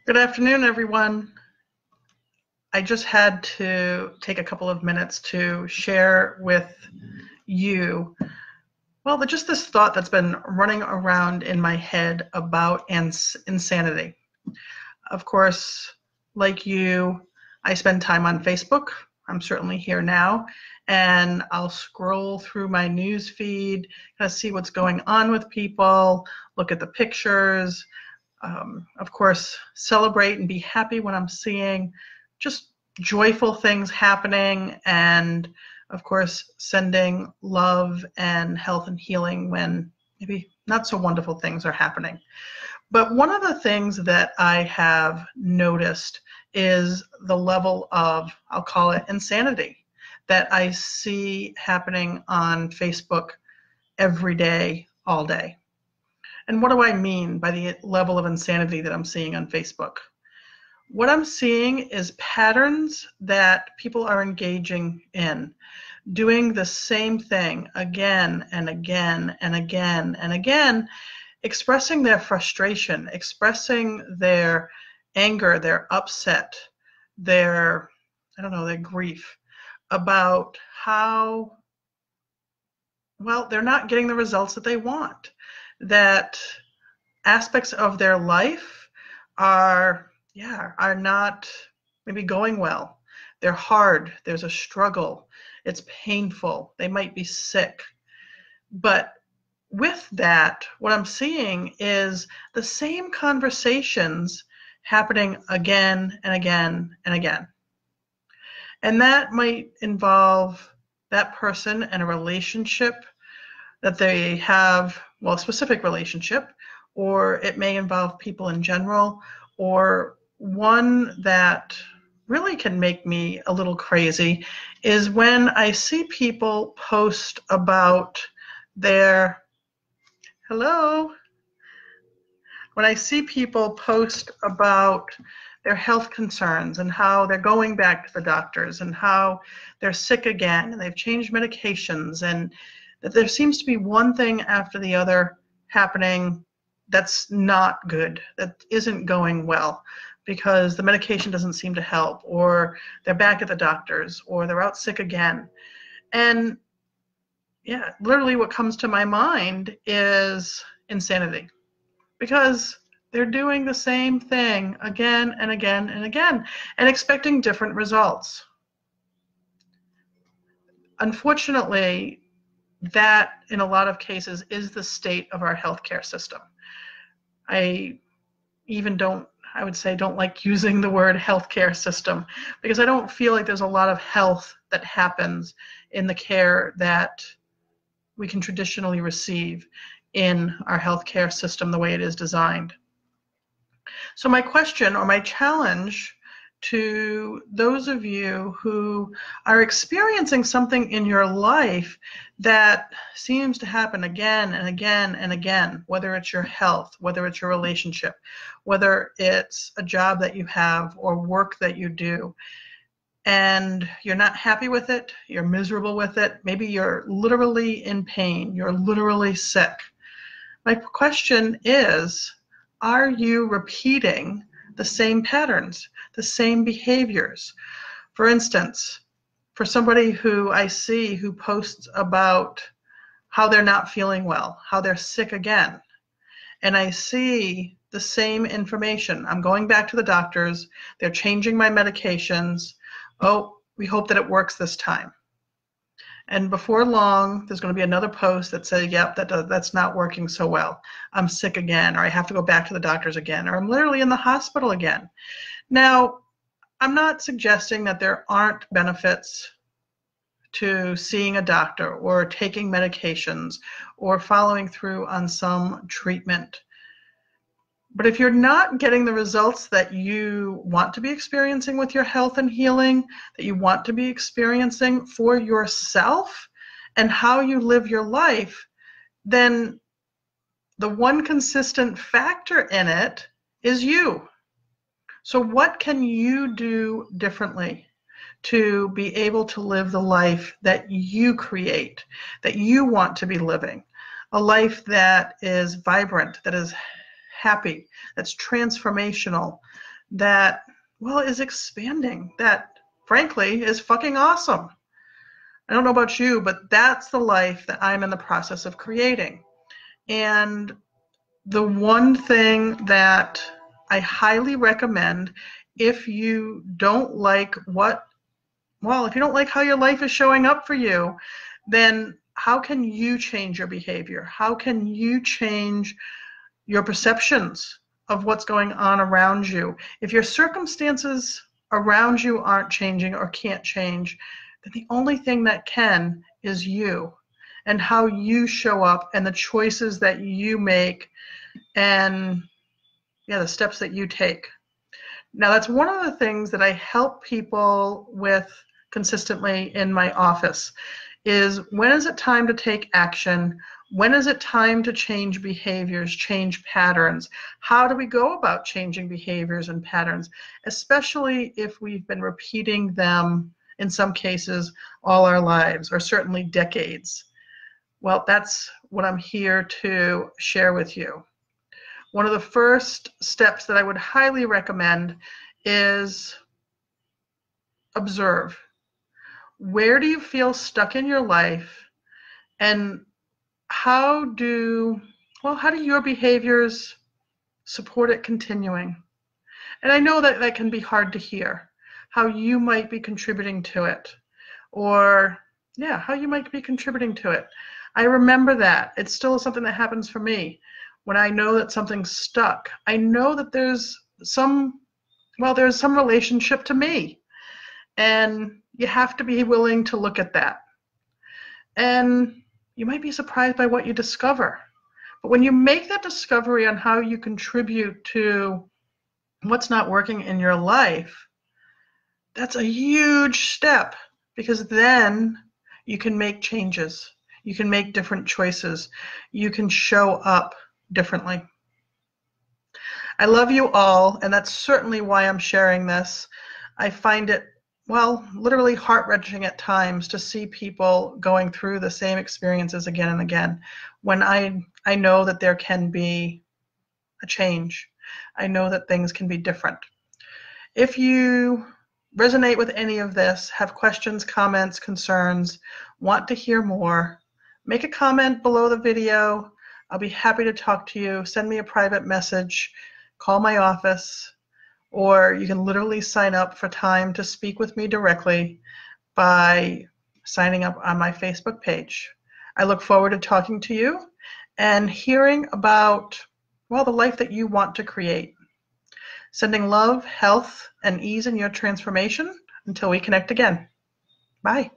Good afternoon, everyone. I just had to take a couple of minutes to share with you, well, just this thought that's been running around in my head about insanity. Of course, like you, I spend time on Facebook. I'm certainly here now, and I'll scroll through my news feed, kind of see what's going on with people, look at the pictures, of course, celebrate and be happy when I'm seeing just joyful things happening, and of course, sending love and health and healing when maybe not so wonderful things are happening. But one of the things that I have noticed is the level of, I'll call it insanity, that I see happening on Facebook every day, all day. And what do I mean by the level of insanity that I'm seeing on Facebook? What I'm seeing is patterns that people are engaging in, doing the same thing again and again and again and again, expressing their frustration, expressing their anger, their upset, their, their grief about how, well, they're not getting the results that they want, that aspects of their life are not maybe going well. They're hard. There's a struggle. It's painful. They might be sick. But with that, what I'm seeing is the same conversations happening again and again and again. And that might involve that person and a relationship that they have, well, a specific relationship, or it may involve people in general, or one that really can make me a little crazy is when I see people post about their, when I see people post about their health concerns and how they're going back to the doctors and how they're sick again and they've changed medications, and that there seems to be one thing after the other happening that's not good, that isn't going well, because the medication doesn't seem to help, or they're back at the doctors, or they're out sick again. And yeah, literally what comes to my mind is insanity, because they're doing the same thing again and again and again and expecting different results. Unfortunately, that in a lot of cases is the state of our healthcare system. I don't like using the word healthcare system, because I don't feel like there's a lot of health that happens in the care that we can traditionally receive in our healthcare system the way it is designed. So my question, or my challenge to those of you who are experiencing something in your life that seems to happen again and again and again, whether it's your health, whether it's your relationship, whether it's a job that you have or work that you do, and you're not happy with it, you're miserable with it, maybe you're literally in pain, you're literally sick. My question is, are you repeating the same patterns, the same behaviors? For instance, for somebody who I see who posts about how they're not feeling well, how they're sick again, and I see the same information. I'm going back to the doctors, they're changing my medications. Oh, we hope that it works this time. And before long, there's going to be another post that says, yep, that's not working so well. I'm sick again, or I have to go back to the doctors again, or I'm literally in the hospital again. Now, I'm not suggesting that there aren't benefits to seeing a doctor or taking medications or following through on some treatment. But if you're not getting the results that you want to be experiencing with your health and healing, that you want to be experiencing for yourself and how you live your life, then the one consistent factor in it is you. So what can you do differently to be able to live the life that you create, that you want to be living? A life that is vibrant, that is happy, that's transformational, that, well, is expanding, that frankly is fucking awesome. I don't know about you, but that's the life that I'm in the process of creating. And the one thing that I highly recommend, if you don't like if you don't like how your life is showing up for you, then how can you change your behavior? How can you change your perceptions of what's going on around you? If your circumstances around you aren't changing or can't change, then the only thing that can is you and how you show up and the choices that you make and the steps that you take. Now, that's one of the things that I help people with consistently in my office is, when is it time to take action? When is it time to change behaviors, change patterns? How do we go about changing behaviors and patterns, especially if we've been repeating them in some cases all our lives, or certainly decades? Well, that's what I'm here to share with you. One of the first steps that I would highly recommend is observe. Where do you feel stuck in your life, and how do your behaviors support it continuing? And I know that that can be hard to hear, how you might be contributing to it, or how you might be contributing to it. I remember that. It's still something that happens for me. When I know that something's stuck, I know that there's some relationship to me. And you have to be willing to look at that. And you might be surprised by what you discover. But when you make that discovery on how you contribute to what's not working in your life, that's a huge step, because then you can make changes. You can make different choices. You can show up differently. I love you all, and that's certainly why I'm sharing this. I find it, literally heart-wrenching at times to see people going through the same experiences again and again, when I know that there can be a change. I know that things can be different. If you resonate with any of this, have questions, comments, concerns, want to hear more, make a comment below the video. I'll be happy to talk to you. Send me a private message, call my office, or you can literally sign up for time to speak with me directly by signing up on my Facebook page. I look forward to talking to you and hearing about, the life that you want to create. Sending love, health, and ease in your transformation until we connect again. Bye.